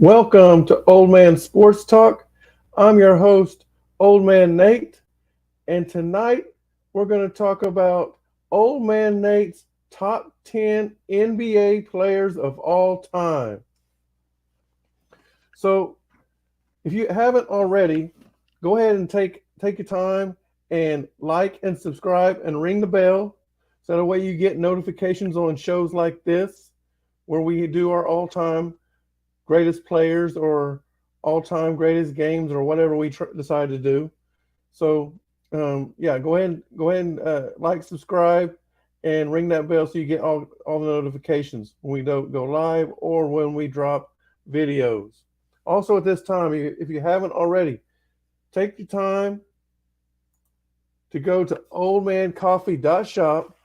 Welcome to Old Man Sports Talk. I'm your host, Old Man Nate, and tonight we're going to talk about Old Man Nate's top 10 NBA players of all time. So, if you haven't already, go ahead and take your time and like and subscribe and ring the bell so that way you get notifications on shows like this where we do our all-time greatest players or all-time greatest games or whatever we decide to do. So yeah, go ahead and like, subscribe, and ring that bell so you get all the notifications when we don't go live or when we drop videos. Also, at this time, if you haven't already, take your time to go to oldmancoffee.shop,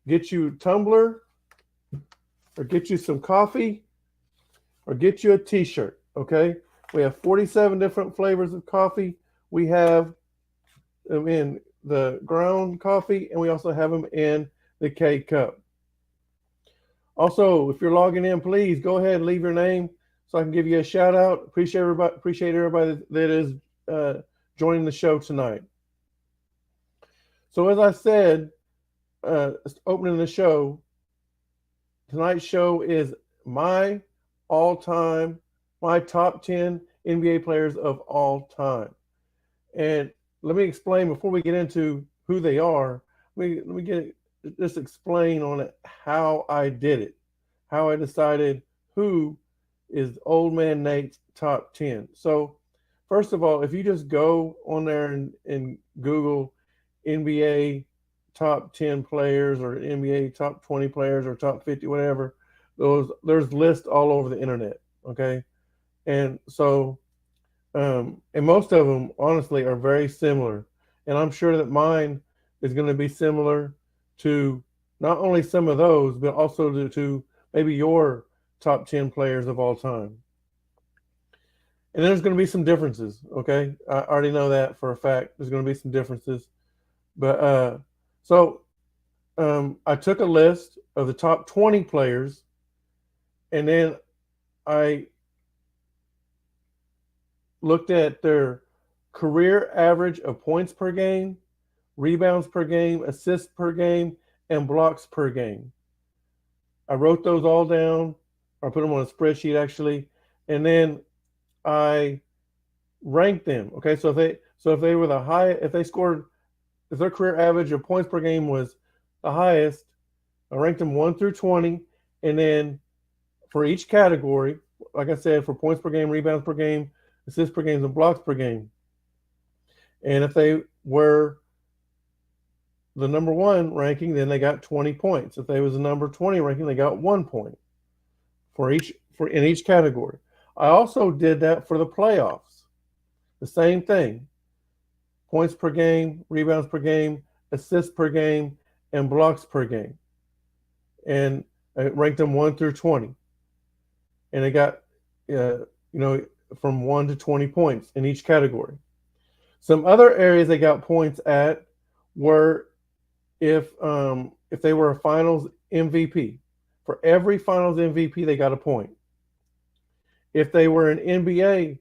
get you a tumbler, or get you some coffee, or get you a t-shirt. Okay, we have 47 different flavors of coffee. We have them in the ground coffee, and we also have them in the K cup. Also, if you're logging in, please go ahead and leave your name so I can give you a shout out. Appreciate everybody that is joining the show tonight. So as I said, opening the show, tonight's show is my all-time, my top 10 NBA players of all time. And let me explain before we get into who they are. Just explain on it how I did it, how I decided who is Old Man Nate's top 10. So first of all, if you just go on there and Google NBA top 10 players or NBA top 20 players or top 50, whatever, there's lists all over the internet. Okay. And so, and most of them honestly are very similar. And I'm sure that mine is going to be similar to not only some of those, but also to maybe your top 10 players of all time. And there's going to be some differences. Okay. I already know that for a fact. There's going to be some differences. But I took a list of the top 20 players, and then I looked at their career average of points per game, rebounds per game, assists per game, and blocks per game. I wrote those all down, or I put them on a spreadsheet actually, and then I ranked them. Okay, so if they were the high, if they scored, if their career average of points per game was the highest, I ranked them 1 through 20, and then for each category, like I said, for points per game, rebounds per game, assists per game, and blocks per game. And if they were the number 1 ranking, then they got 20 points. If they was the number 20 ranking, they got 1 point in each category. I also did that for the playoffs. The same thing. Points per game, rebounds per game, assists per game, and blocks per game. And I ranked them 1 through 20. And they got, from 1 to 20 points in each category. Some other areas they got points at were if they were a finals MVP. For every finals MVP, they got a point. If they were an NBA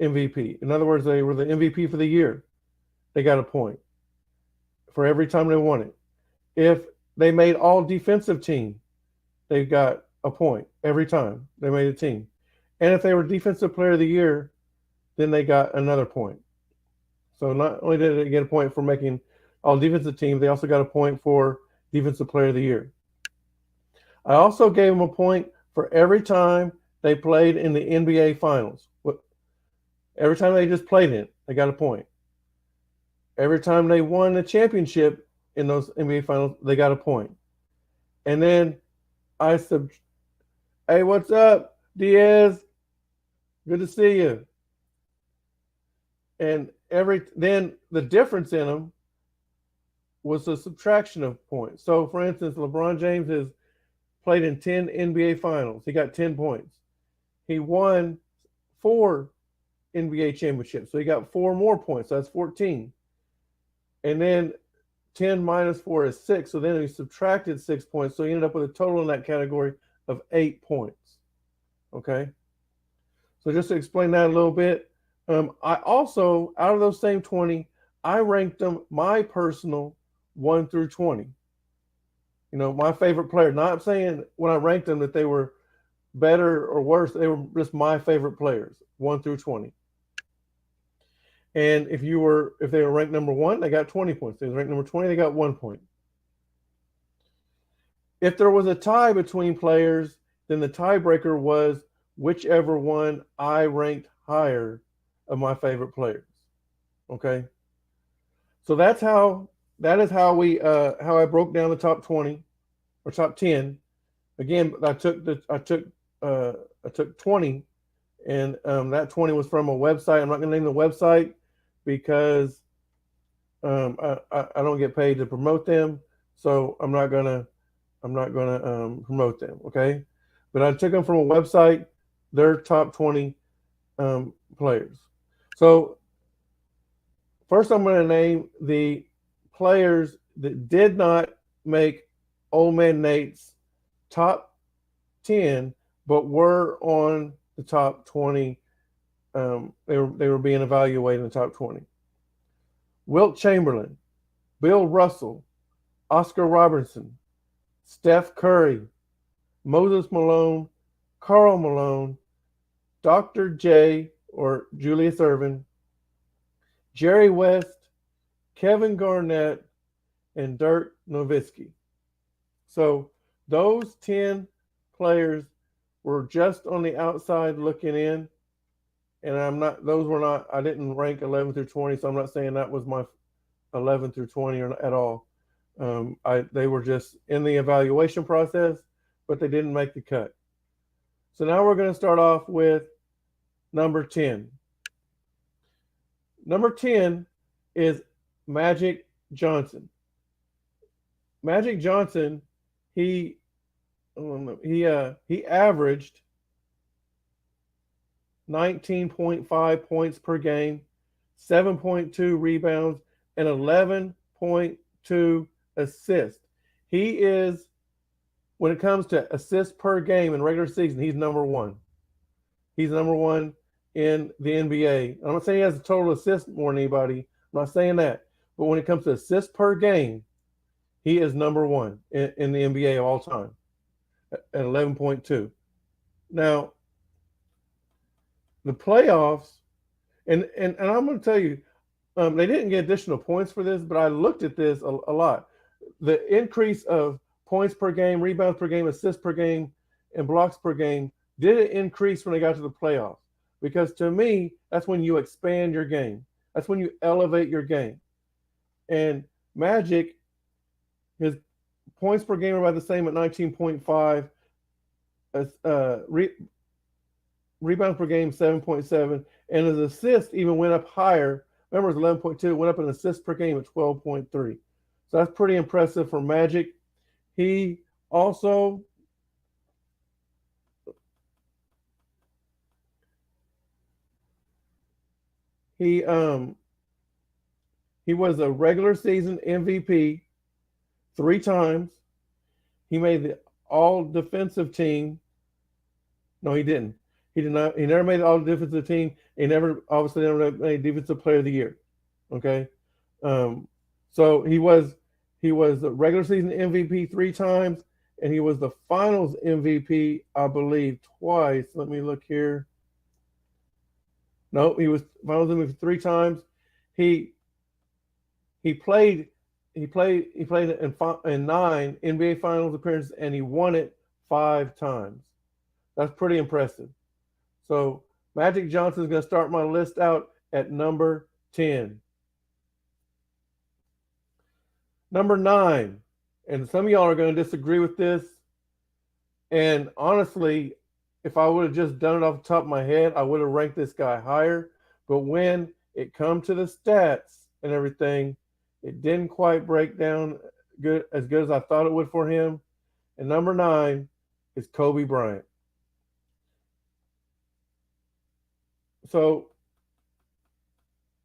MVP, in other words, they were the MVP for the year, they got a point for every time they won it. If they made all defensive team, they got a point every time they made a team. And if they were defensive player of the year, then they got another point. So not only did they get a point for making all defensive teams, they also got a point for defensive player of the year. I also gave them a point for every time they played in the NBA finals. Every time they just played in it, they got a point. Every time they won the championship in those NBA finals, they got a point. And then hey, what's up, Diaz? Good to see you. And then the difference in them was the subtraction of points. So, for instance, LeBron James has played in 10 NBA finals. He got 10 points. He won 4 NBA championships, so he got 4 more points. So that's 14. And then 10 minus 4 is 6. So then he subtracted 6 points. So he ended up with a total in that category of 8 points. Okay. So just to explain that a little bit, I also, out of those same 20, I ranked them my personal 1 through 20. You know, my favorite player. Not saying when I ranked them that they were better or worse. They were just my favorite players, 1 through 20. And if they were ranked number 1, they got 20 points. If they were ranked number 20, they got 1 point. If there was a tie between players, then the tiebreaker was whichever one I ranked higher of my favorite players. Okay, so that is how we how I broke down the top 20 or top 10. Again, I took 20, and that 20 was from a website. I'm not going to name the website because I don't get paid to promote them, so I'm not gonna promote them. Okay, but I took them from a website, their top 20 players. So first, I'm going to name the players that did not make Old Man Nate's top 10, but were on the top 20. They were being evaluated in the top 20. Wilt Chamberlain, Bill Russell, Oscar Robertson, Steph Curry, Moses Malone, Karl Malone, Dr. J or Julius Erving, Jerry West, Kevin Garnett, and Dirk Nowitzki. So those 10 players were just on the outside looking in. And I didn't rank 11 through 20, so I'm not saying that was my 11 through 20 at all. They were just in the evaluation process, but they didn't make the cut. So now we're going to start off with number 10. Number 10 is Magic Johnson. Magic Johnson, he averaged 19.5 points per game, 7.2 rebounds, and 11.2 assists. He is, when it comes to assists per game in regular season, he's number one. He's number one in the NBA. I'm not saying he has a total assist more than anybody. I'm not saying that. But when it comes to assists per game, he is number one in the NBA of all time at 11.2. Now, the playoffs, and I'm going to tell you, they didn't get additional points for this, but I looked at this a lot. The increase of points per game, rebounds per game, assists per game, and blocks per game did it increase when they got to the playoffs? Because to me, that's when you expand your game. That's when you elevate your game. And Magic, his points per game are about the same at 19.5. Rebounds per game, 7.7. And his assist even went up higher. Remember, it was 11.2. Went up an assist per game at 12.3. So that's pretty impressive for Magic. He also he was a regular season MVP 3 times. He made the all defensive team. No, he didn't. He did not. He never made the all defensive team. He never made defensive player of the year. Okay. So he was the regular season MVP 3 times, and he was the finals MVP, I believe, twice. Let me look here. No, he was finals MVP 3 times. He played in 9 NBA Finals appearances, and he won it 5 times. That's pretty impressive. So Magic Johnson is going to start my list out at number 10. Number 9, and some of y'all are going to disagree with this. And honestly, if I would have just done it off the top of my head, I would have ranked this guy higher. But when it comes to the stats and everything, it didn't quite break down as good as I thought it would for him. And number 9 is Kobe Bryant. So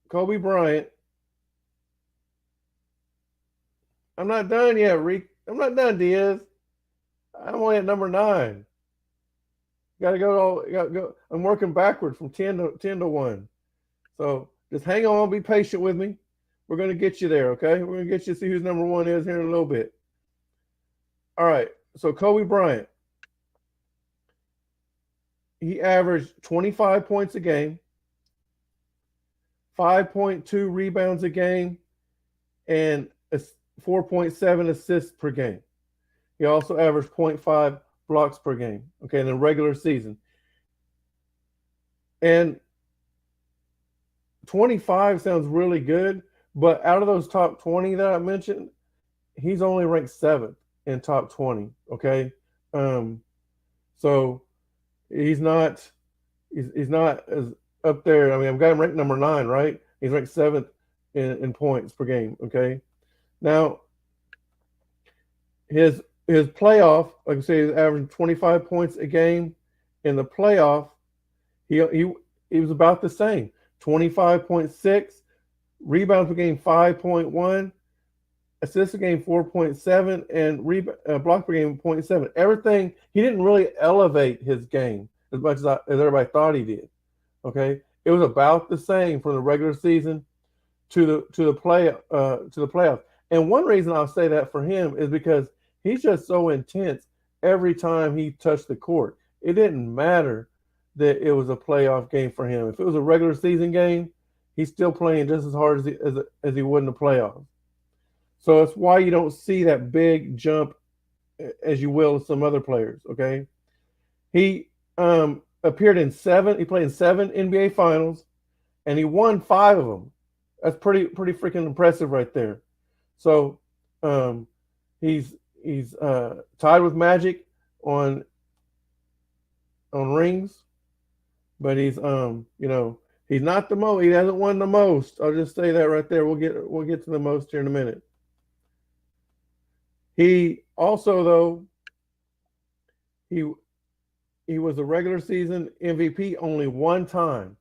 Kobe Bryant, I'm not done yet, Reek. I'm not done, Diaz. I'm only at number 9. Got to go all. Got to go. I'm working backward from 10 to 1. So just hang on. Be patient with me. We're gonna get you there. Okay. We're gonna get you to see who's number one is here in a little bit. All right. So Kobe Bryant, he averaged 25 points a game, 5.2 rebounds a game, and 4.7 assists per game. He also averaged zero point 0.5 blocks per game. Okay, in the regular season. And 25 sounds really good, but out of those top 20 that I mentioned, he's only ranked seventh in top 20. Okay, um, so he's not he's not as up there. I mean, I've got him ranked number 9, right? He's ranked seventh in points per game. Okay, now his playoff, like I say, he's averaging 25 points a game. In the playoff, he was about the same, 25.6, rebounds per game 5.1, assists per game 4.7, and block per game 0.7. Everything, he didn't really elevate his game as much as everybody thought he did. Okay, it was about the same from the regular season to the playoffs. And one reason I'll say that for him is because he's just so intense every time he touched the court. It didn't matter that it was a playoff game for him. If it was a regular season game, he's still playing just as hard as he would in the playoffs. So it's why you don't see that big jump as you will with some other players. Okay, he appeared in seven. He played in 7 NBA Finals, and he won 5 of them. That's pretty freaking impressive right there. So um, he's tied with Magic on rings, but he's not the most. He hasn't won the most. I'll just say that right there. We'll get to the most here in a minute. He also though he he was a regular season MVP only one time,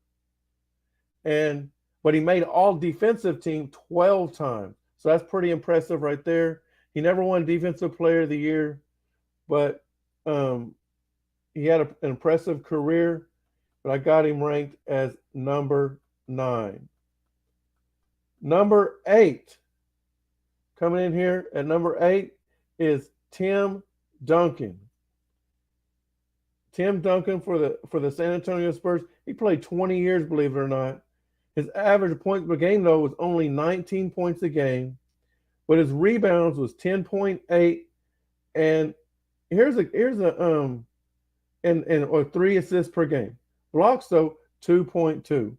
and but he made all defensive team 12 times. So that's pretty impressive right there. He never won Defensive Player of the Year, but um, he had an impressive career. But I got him ranked as number 9. Number 8, coming in here at number 8 is Tim Duncan. Tim Duncan for the San Antonio Spurs. He played 20 years, believe it or not. His average points per game though was only 19 points a game, but his rebounds was 10.8, and here's a and or 3 assists per game. Blocks though 2.2.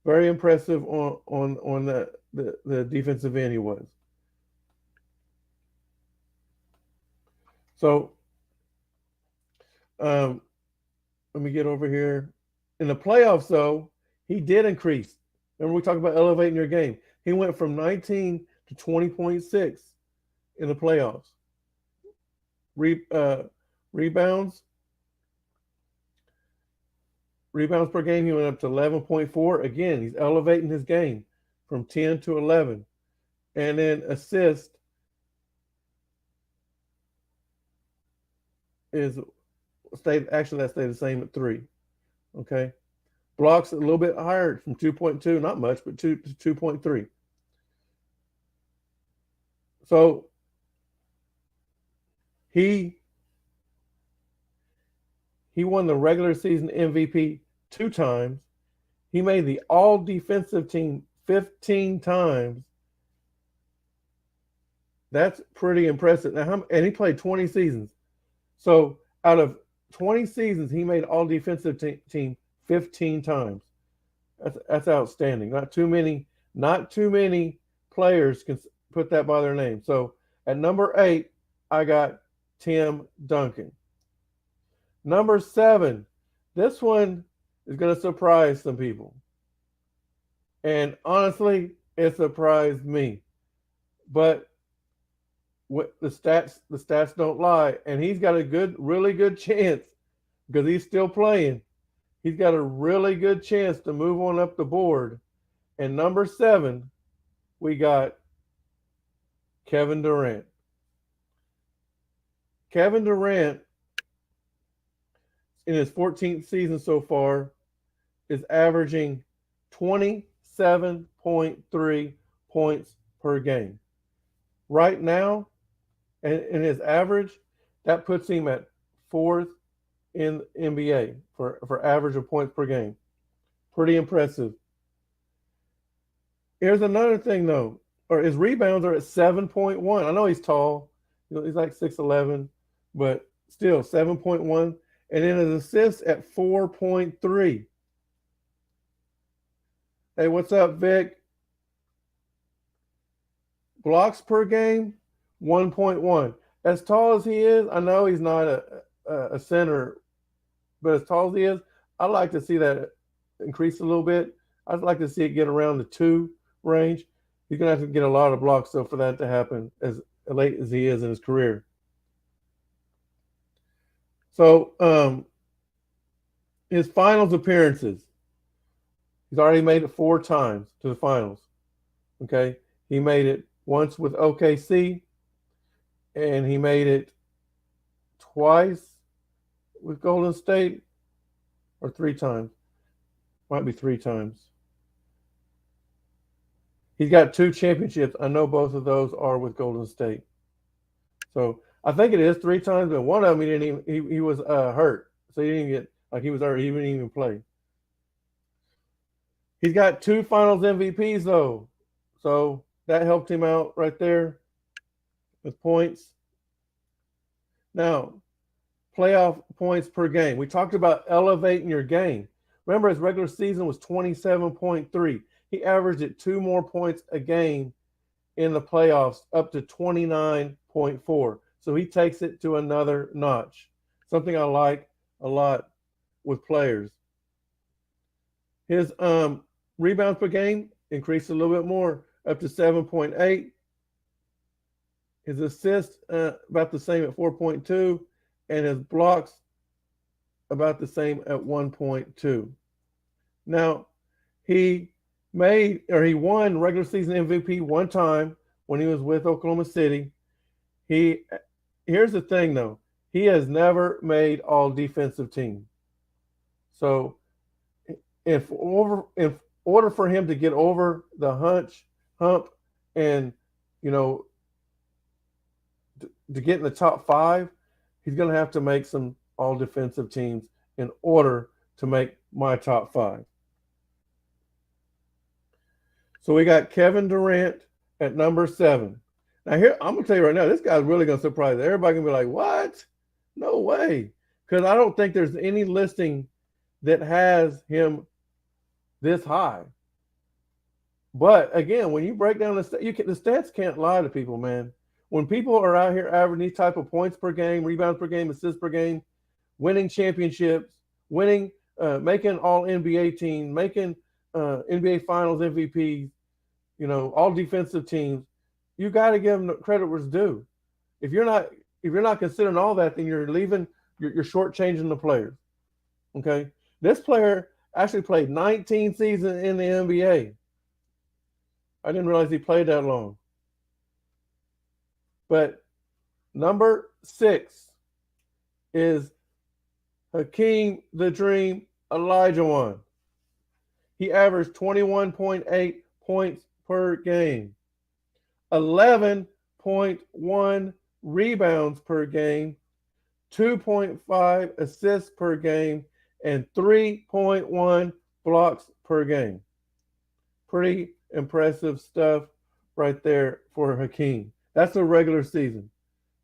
Very impressive on the defensive end he was. So um, let me get over here. In the playoffs, though, he did increase. Remember, we talked about elevating your game. He went from 19 to 20.6 in the playoffs. Re, uh, rebounds, rebounds per game, he went up to 11.4. Again, he's elevating his game from 10 to 11. And then assist is that stayed the same at 3. Okay. Blocks a little bit higher from 2.2, not much, but 2.3. So he won the regular season MVP 2 times. He made the all defensive team 15 times. That's pretty impressive. Now, and he played 20 seasons. So out of 20 seasons, he made all defensive team 15 times. That's outstanding. Not too many players can put that by their name. So at number 8, I got Tim Duncan. Number 7, this one is going to surprise some people. And honestly, it surprised me. But the stats don't lie, and he's got a really good chance because he's still playing. He's got a really good chance to move on up the board. And number 7, we got Kevin Durant. Kevin Durant in his 14th season so far is averaging 27.3 points per game. Right now, and in his average, that puts him at fourth in NBA for average of points per game. Pretty impressive. Here's another thing though, or his rebounds are at 7.1. I know he's tall, he's like 6'11, but still 7.1. And then his assists at 4.3. Hey, what's up, Vic? Blocks per game, 1.1. As tall as he is, I know he's not a center, but as tall as he is, I'd like to see that increase a little bit. I'd like to see it get around the 2 range. He's going to have to get a lot of blocks, though, for that to happen as late as he is in his career. So his finals appearances, he's already made it 4 times to the finals. Okay, he made it once with OKC, and he made it twice with Golden State, or 3 times. Might be 3 times. He's got 2 championships. I know both of those are with Golden State. So I think it is 3 times, but one of them he didn't even. He was hurt, so he didn't get he was hurt. He didn't even play. He's got 2 Finals MVPs though, so that helped him out right there with points. Now, playoff points per game. We talked about elevating your game. Remember, his regular season was 27.3. He averaged at 2 more points a game in the playoffs, up to 29.4. So he takes it to another notch. Something I like a lot with players. His rebounds per game increased a little bit more, up to 7.8. His assists about the same at 4.2, and his blocks about the same at 1.2. Now, he won regular season MVP 1 time when he was with Oklahoma City. Here's the thing though, he has never made all defensive team. So in order for him to get over the hump and to get in the top 5, he's going to have to make some all defensive teams in order to make my top 5. So we got Kevin Durant at number 7. Now here, I'm going to tell you right now, this guy's really going to surprise everybody. Going to be like, what? No way. Because I don't think there's any listing that has him this high. But again, when you break down the stats can't lie to people, man. When people are out here averaging these type of points per game, rebounds per game, assists per game, winning championships, making all NBA teams, making NBA Finals MVPs, all defensive teams, you got to give them the credit where it's due. If you're not considering all that, then you're shortchanging the players. Okay, this player actually played 19 seasons in the NBA. I didn't realize he played that long. But number 6 is Hakeem the Dream Olajuwon. He averaged 21.8 points per game, 11.1 rebounds per game, 2.5 assists per game, and 3.1 blocks per game. Pretty impressive stuff right there for Hakeem. That's a regular season.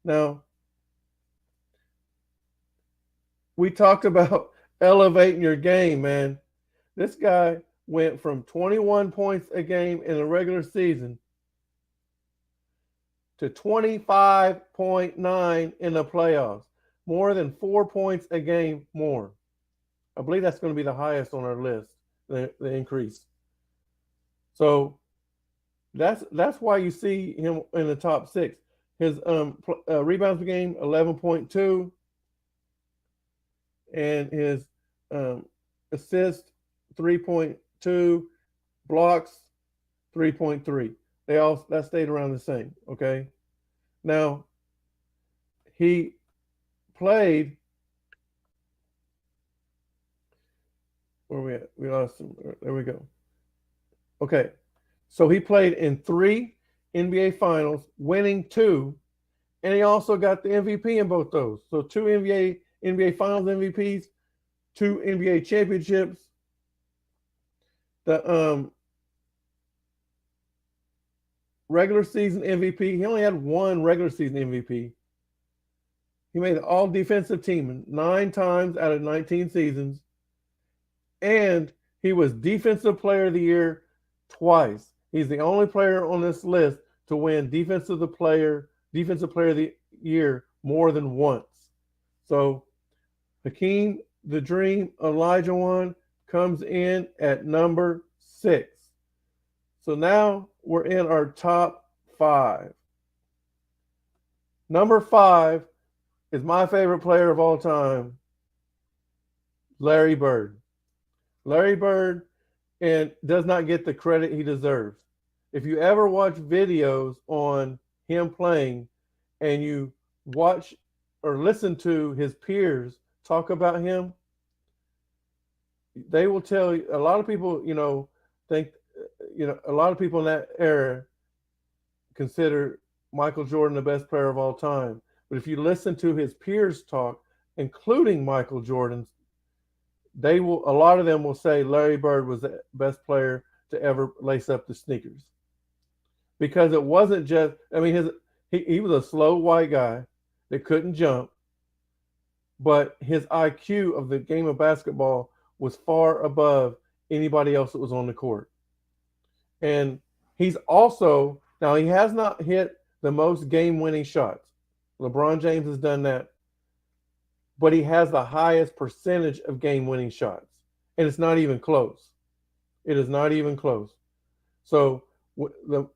Now, we talked about elevating your game, man. This guy went from 21 points a game in a regular season to 25.9 in the playoffs. More than 4 points a game more. I believe that's going to be the highest on our list, the increase. So that's why you see him in the top 6. His rebounds per game, 11.2, and his assist, 3.2, blocks, 3.3. That stayed around the same. Okay. Now he played Where we at? We lost him. There we go. Okay. So he played in 3 NBA finals, winning 2, and he also got the MVP in both those. So 2 NBA finals MVPs, 2 NBA championships. The regular season MVP. He only had 1 regular season MVP. He made the all defensive team 9 times out of 19 seasons. And he was defensive player of the year twice. He's the only player on this list to win defensive player of the year more than once. So Hakeem the Dream Olajuwon comes in at number 6. So now we're in our top 5. Number 5 is my favorite player of all time, Larry Bird. Larry Bird does not get the credit he deserves. If you ever watch videos on him playing and you watch or listen to his peers talk about him, they will tell you, a lot of people, think, a lot of people in that era consider Michael Jordan the best player of all time. But if you listen to his peers talk, including Michael Jordan's, a lot of them will say Larry Bird was the best player to ever lace up the sneakers. Because it wasn't just, he was a slow white guy that couldn't jump, but his IQ of the game of basketball was far above anybody else that was on the court. And he's also, now he has not hit the most game-winning shots. LeBron James has done that. But he has the highest percentage of game-winning shots. And it's not even close. It is not even close. So when,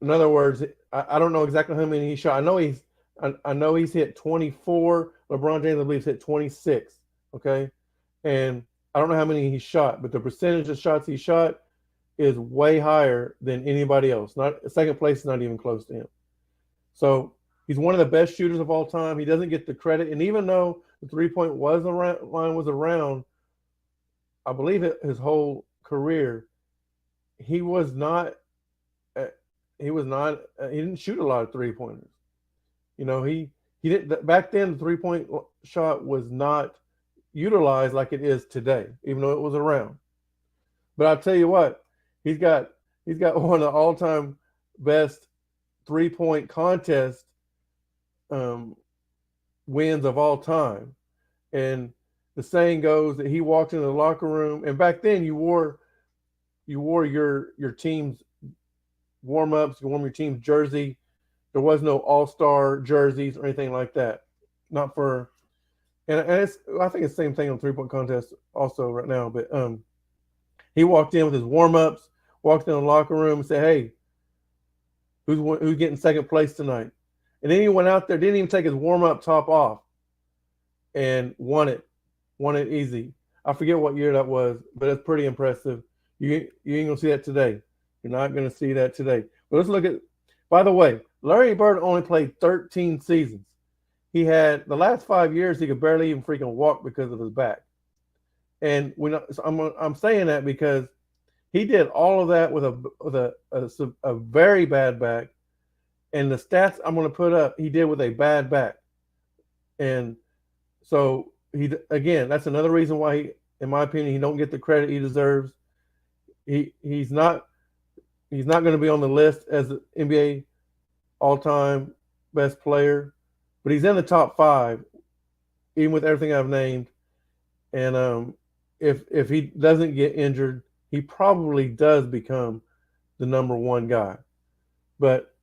in other words, I don't know exactly how many he shot. I know he's hit 24. LeBron James, I believe, hit 26. Okay, and I don't know how many he shot, but the percentage of shots he shot is way higher than anybody else. Not second place is not even close to him. So he's one of the best shooters of all time. He doesn't get the credit, and even though the 3-point line was around, I believe his whole career, he didn't shoot a lot of 3-pointers. He didn't back then. The 3-point shot was not utilized like it is today, even though it was around. But I'll tell you what, he's got one of the all-time best 3-point contest wins of all time. And the saying goes that he walked into the locker room, and back then you wore your team's warm-ups, you wore your team's jersey. There was no all-star jerseys or anything like that. Not for, and it's, I think it's the same thing on 3-point contest also right now. But he walked in with his warm-ups, walked in the locker room and said, "Hey, who's getting second place tonight?" And then he went out there, didn't even take his warm-up top off, and won it easy. I forget what year that was, but it's pretty impressive. You ain't gonna see that today. You're not gonna see that today. But let's look at. By the way, Larry Bird only played 13 seasons. He had the last 5 years he could barely even freaking walk because of his back. And I'm saying that because he did all of that with a very bad back, and the stats I'm going to put up he did with a bad back. And so that's another reason why he, in my opinion, he don't get the credit he deserves. He's not going to be on the list as the NBA all-time best player, but he's in the top 5, even with everything I've named. And if he doesn't get injured, he probably does become the number 1 guy. But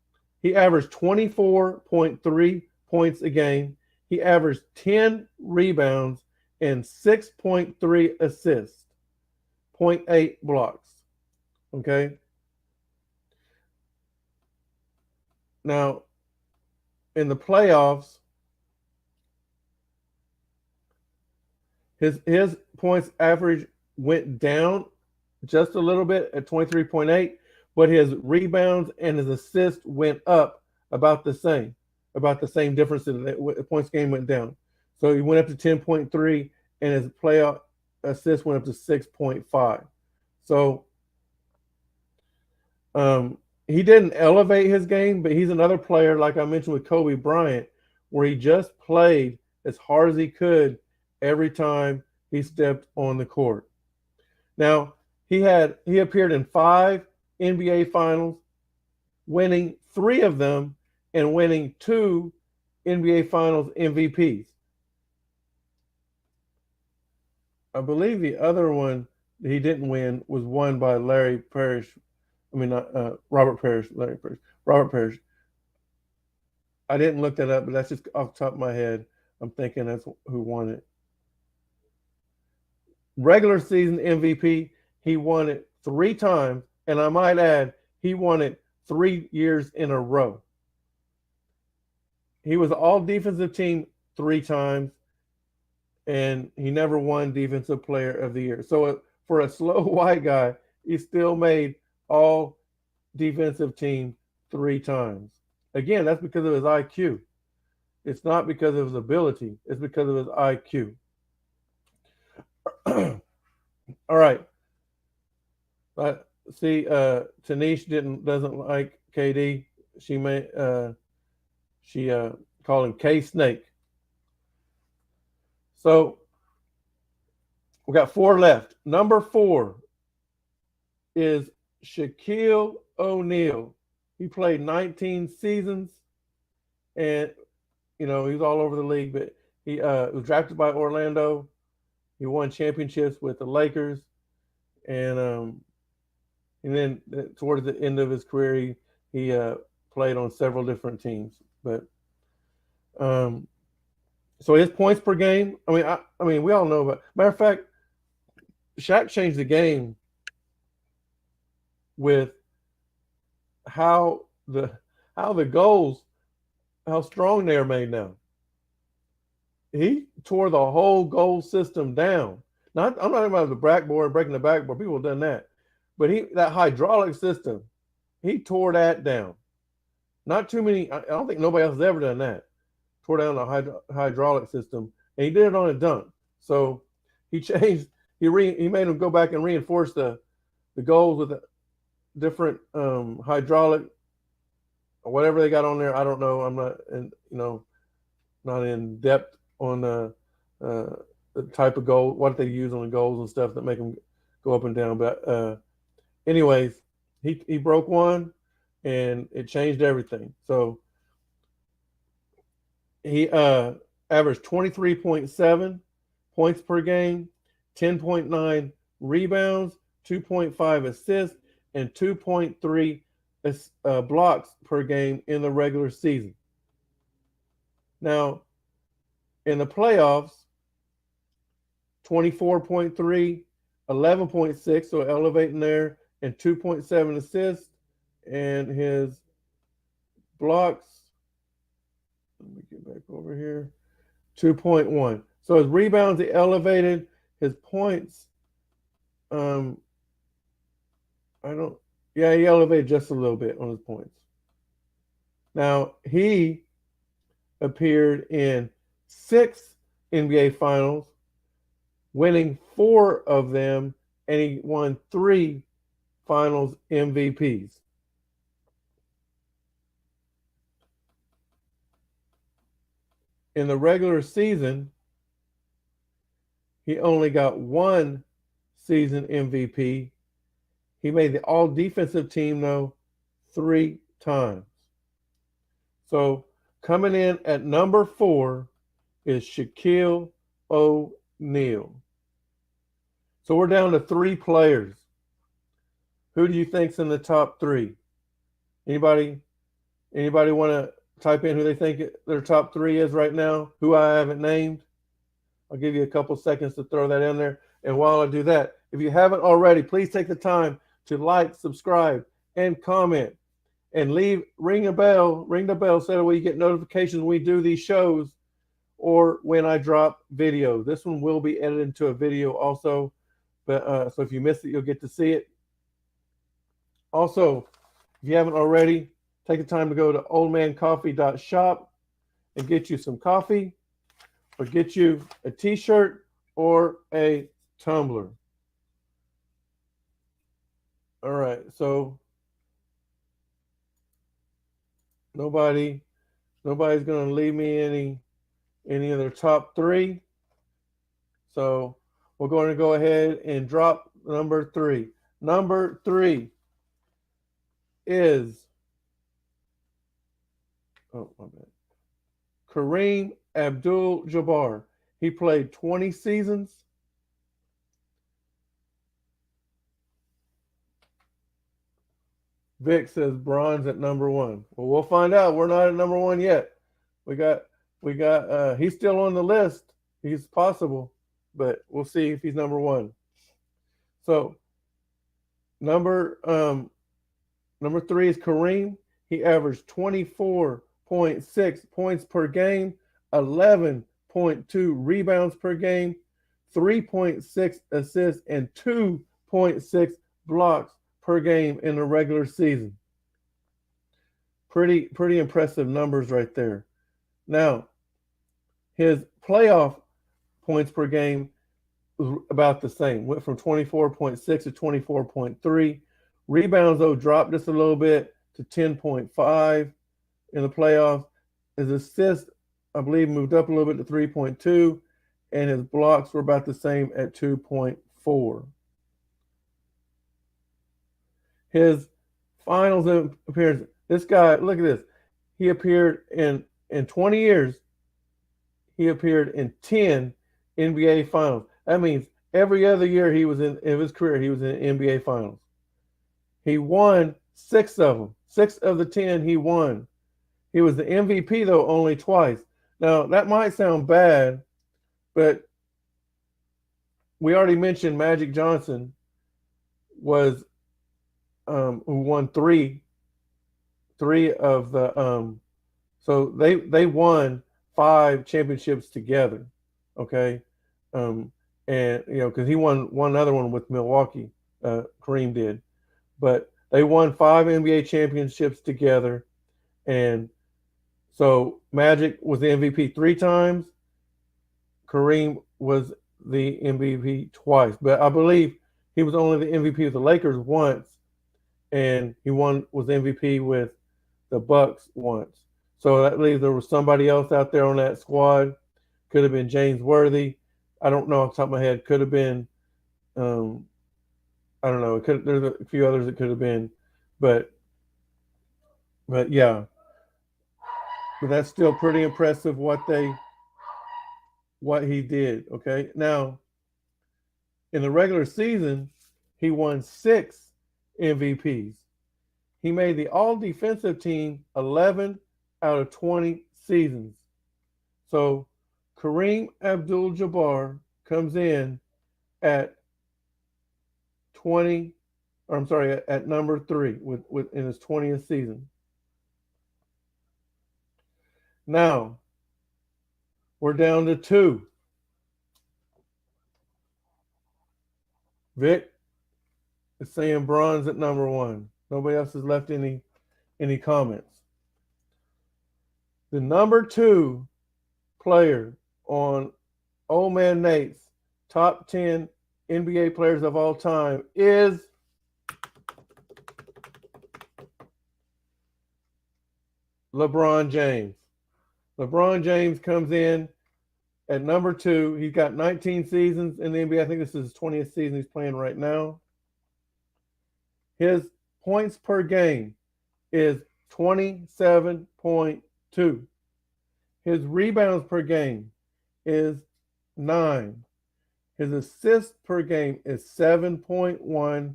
he averaged 24.3 points a game. He averaged 10 rebounds and 6.3 assists, 0.8 blocks. Okay. Now, in the playoffs, his points average went down just a little bit at 23.8, but his rebounds and his assists went up about the same difference. In the points game went down. So he went up to 10.3, and his playoff assist went up to 6.5. So he didn't elevate his game, but he's another player, like I mentioned with Kobe Bryant, where he just played as hard as he could every time he stepped on the court. Now, he appeared in 5 NBA finals, winning 3 of them and winning 2 NBA finals MVPs. I believe the other one that he didn't win was won by Larry Parrish. I mean, not Robert Parrish, Larry Parrish. Robert Parrish. I didn't look that up, but that's just off the top of my head. I'm thinking that's who won it. Regular season MVP, he won it 3 times, and I might add, he won it 3 years in a row. He was all defensive team 3 times, and he never won Defensive Player of the Year. So for a slow white guy, he still made all defensive team 3 times. Again, that's because of his IQ. It's not because of his ability. It's because of his IQ. All right. See, Tanish doesn't like KD. She called him K Snake. So we got 4 left. Number 4 is Shaquille O'Neal. He played 19 seasons, and he was all over the league. But he was drafted by Orlando. He won championships with the Lakers, and then towards the end of his career, he played on several different teams. But so his points per game. I mean, we all know about. Matter of fact, Shaq changed the game with how the goals, how strong they're made now. He tore the whole goal system down. I'm not talking about the backboard, breaking the backboard. People have done that, but that hydraulic system, he tore that down. Not too many. I don't think nobody else has ever done that. Tore down the hydraulic system, and he did it on a dunk. So he changed. He made him go back and reinforce the goals with a different hydraulic or whatever they got on there. I don't know. I'm not not in depth on the type of goal, what they use on the goals and stuff that make them go up and down. But anyways, he broke one, and it changed everything. So he averaged 23.7 points per game, 10.9 rebounds, 2.5 assists, and 2.3 blocks per game in the regular season. Now, in the playoffs, 24.3, 11.6, so elevating there, and 2.7 assists, and his blocks, let me get back over here, 2.1. So his rebounds, he elevated. His points, he elevated just a little bit on his points. Now, he appeared in 6 NBA finals, winning 4 of them, and he won 3 finals MVPs. In the regular season, he only got 1 season MVP. He made the all defensive team, though, 3 times. So coming in at number 4 is Shaquille O'Neal. So we're down to 3 players. Who do you think's in the top 3? Anybody want to type in who they think their top 3 is right now? Who I haven't named? I'll give you a couple seconds to throw that in there. And while I do that, if you haven't already, please take the time to like, subscribe, and comment. And ring the bell so that way you get notifications when we do these shows or when I drop videos. This one will be edited into a video also. But so if you miss it, you'll get to see it. Also, if you haven't already, take the time to go to oldmancoffee.shop and get you some coffee. or get you a t-shirt or a tumbler. All right, so nobody's going to leave me any of their top three. So we're going to go ahead and drop number three. Number three is my bad. Kareem Abdul-Jabbar. He played 20 seasons. Vic says bronze at number one. Well, we'll find out. We're not at number one yet. We got he's still on the list. He's possible, but we'll see if he's number one. So number three is Kareem. He averaged 24.6 points per game, 11.2 rebounds per game, 3.6 assists, and 2.6 blocks per game in the regular season. Pretty impressive numbers right there. Now, his playoff points per game was about the same. Went from 24.6 to 24.3. Rebounds, though, dropped just a little bit to 10.5 in the playoffs. His assists, I believe, moved up a little bit to 3.2, and his blocks were about the same at 2.4. His finals appearance, this guy, look at this. He appeared in 20 years, he appeared in 10 NBA finals. That means every other year he was in his career, he was in NBA finals. He won 6 of them. 6 of the 10 he won. He was the MVP, though, only twice. Now, that might sound bad, but we already mentioned Magic Johnson was who won three of the so they won 5 championships together. Okay. And because he won one other one with Milwaukee, Kareem did. But they won 5 NBA championships together. And so Magic was the MVP 3 times. Kareem was the MVP twice. But I believe he was only the MVP of the Lakers once. And he was MVP with the Bucks once. So that leaves there was somebody else out there on that squad. Could have been James Worthy. I don't know off the top of my head. Could have been I don't know. There's a few others it could have been, but yeah. But that's still pretty impressive what he did. Okay. Now, in the regular season, he won 6 MVPs. He made the all-defensive team 11 out of 20 seasons. So Kareem Abdul-Jabbar comes in at at number 3 with in his 20th season. Now we're down to 2. Vic is saying bronze at number 1. Nobody else has left any comments. The number 2 player on Old Man Nate's top 10 NBA players of all time is LeBron James. LeBron James comes in at number 2. He's got 19 seasons in the NBA. I think this is his 20th season he's playing right now. His points per game is 27.2. His rebounds per game is 9. His assists per game is 7.1,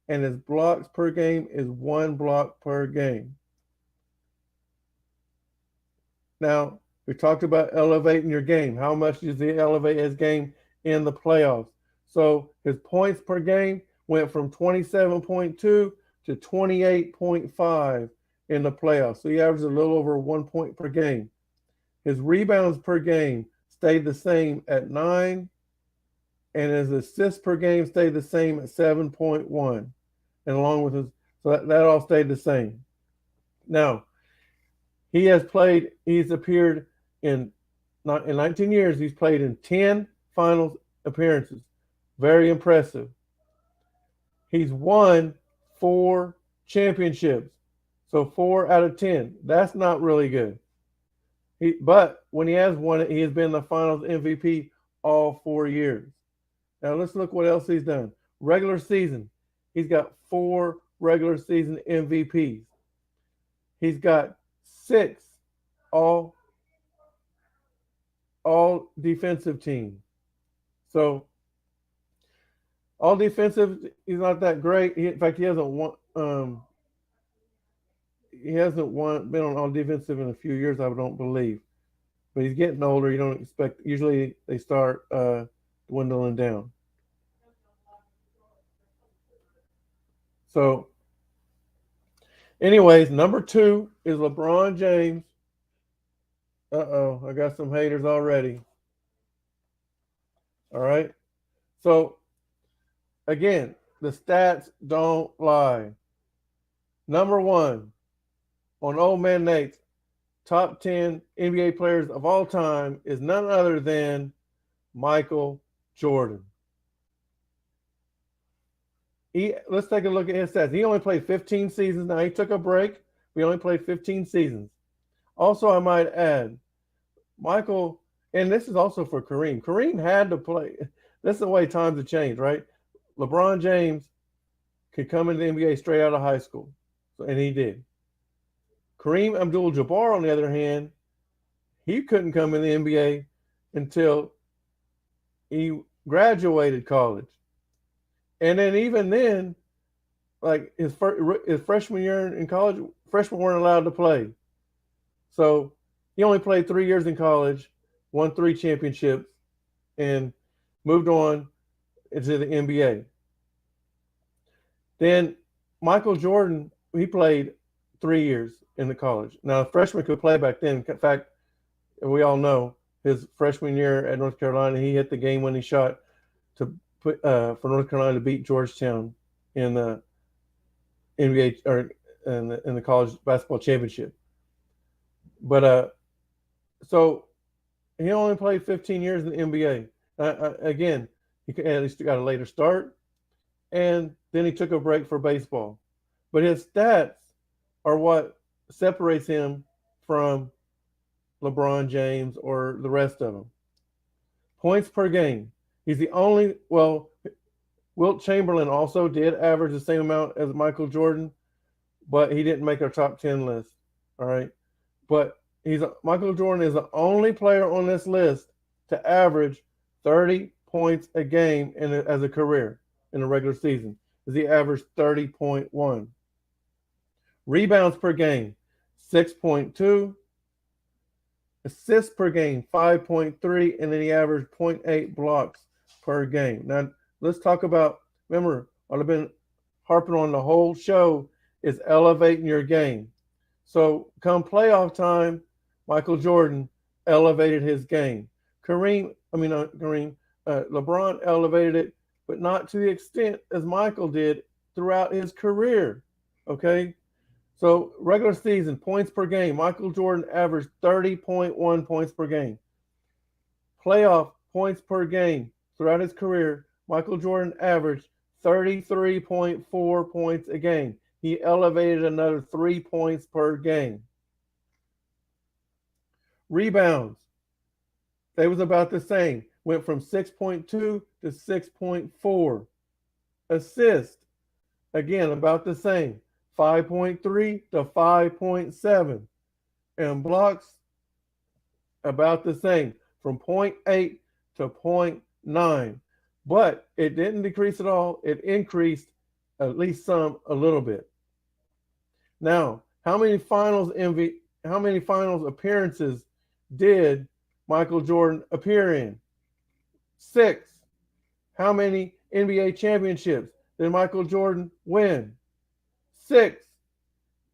and his blocks per game is 1 block per game. Now, we talked about elevating your game. How much does he elevate his game in the playoffs? So his points per game went from 27.2 to 28.5 in the playoffs. So he averaged a little over 1 point per game. His rebounds per game stayed the same at 9, and his assists per game stayed the same at 7.1. And along with his, so that all stayed the same. Now, he's appeared in Not in 19 years, he's played in 10 finals appearances. Very impressive. He's won 4 championships. So 4 out of 10. That's not really good. But when he has won it, he has been the finals MVP all 4 years. Now let's look what else he's done. Regular season, he's got 4 regular season MVPs. He's got 6 all defensive teams. So all defensive, he's not that great. In fact, he hasn't won. Been on all defensive in a few years, I don't believe. But he's getting older. You don't expect. Usually they start dwindling down. So, anyways, number 2 is LeBron James. I got some haters already. All right. So, again, the stats don't lie. Number 1 on Old Man Nate's top 10 NBA players of all time is none other than Michael Jordan. Let's take a look at his stats. He only played 15 seasons. Now, he took a break. We only played 15 seasons. Also, I might add, Michael, and this is also for Kareem. Kareem had to play. This is the way times have changed, right? LeBron James could come into the NBA straight out of high school, and he did. Kareem Abdul-Jabbar, on the other hand, he couldn't come in the NBA until he graduated college. And then even then, like his freshman year in college, freshmen weren't allowed to play. So he only played 3 years in college, won 3 championships, and moved on into the NBA. Then Michael Jordan, he played 3 years in the college. Now, a freshman could play back then. In fact, we all know his freshman year at North Carolina, he hit the game-winning shot to put for North Carolina to beat Georgetown in the NBA or in the college basketball championship. But so he only played 15 years in the NBA. Again, he at least got a later start, and then he took a break for baseball. But his stats are what separates him from LeBron James or the rest of them. Points per game. He's the only, well, Wilt Chamberlain also did average the same amount as Michael Jordan, but he didn't make our top 10 list. All right. But Michael Jordan is the only player on this list to average 30 points a game as a career in a regular season. He averaged 30.1. Rebounds per game, 6.2. Assists per game, 5.3. And then he averaged 0.8 blocks per game. Now, let's talk about, remember, what I've been harping on the whole show is elevating your game. So come playoff time, Michael Jordan elevated his game. LeBron elevated it, but not to the extent as Michael did throughout his career. Okay? So regular season, points per game, Michael Jordan averaged 30.1 points per game. Playoff points per game throughout his career, Michael Jordan averaged 33.4 points a game. He elevated another 3 points per game. Rebounds, they was about the same. Went from 6.2 to 6.4. Assist, again, about the same. 5.3 to 5.7. And blocks, about the same. From 0.8 to 0.9. But it didn't decrease at all. It increased at least a little bit. Now, how many finals appearances did Michael Jordan appear in? 6. How many NBA championships did Michael Jordan win? 6.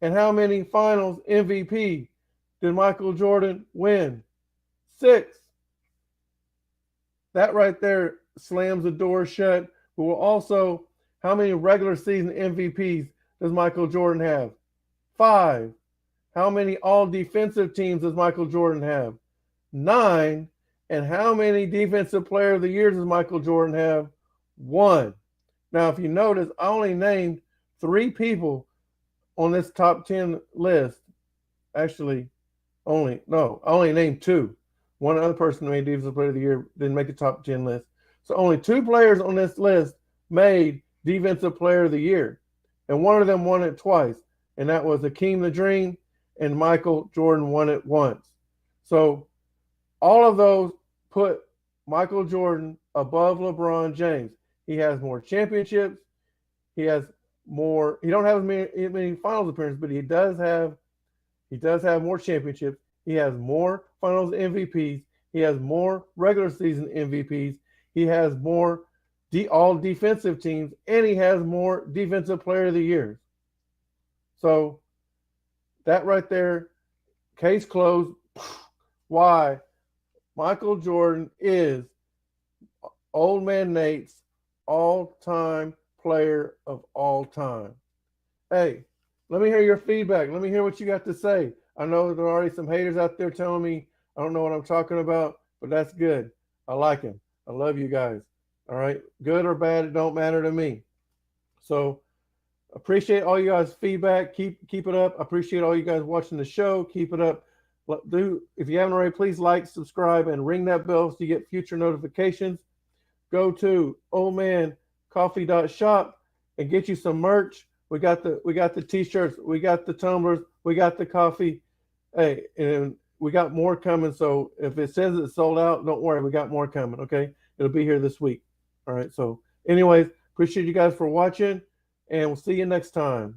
And how many finals MVP did Michael Jordan win? 6. That right there slams the door shut. But also, how many regular season MVPs does Michael Jordan have? 5. How many all defensive teams does Michael Jordan have? 9. And how many Defensive Player of the Years does Michael Jordan have? 1. Now, if you notice, I only named 3 people on this top 10 list. Actually, I only named 2. One other person made Defensive Player of the Year didn't make the top 10 list. So only 2 players on this list made Defensive Player of the Year. And one of them won it twice. And that was Hakeem the Dream, and Michael Jordan won it once. So all of those put Michael Jordan above LeBron James. He has more championships. He has more. He don't have as many finals appearances, but he does have more championships. He has more finals MVPs. He has more regular season MVPs. He has more all defensive teams, and he has more Defensive Player of the Years. So that right there, case closed. Why Michael Jordan is Old Man Nate's all-time player of all time. Hey, let me hear your feedback. Let me hear what you got to say. I know there are already some haters out there telling me I don't know what I'm talking about, but that's good. I like him. I love you guys. All right, good or bad, it don't matter to me. So appreciate all you guys' feedback. Keep it up. I appreciate all you guys watching the show. Keep it up. If you haven't already, please like, subscribe, and ring that bell so you get future notifications. Go to oldmancoffee.shop and get you some merch. We got the t-shirts, we got the tumblers, we got the coffee. Hey, and we got more coming. So if it says it's sold out, don't worry, we got more coming. Okay, it'll be here this week. All right. So, anyways, appreciate you guys for watching, and we'll see you next time.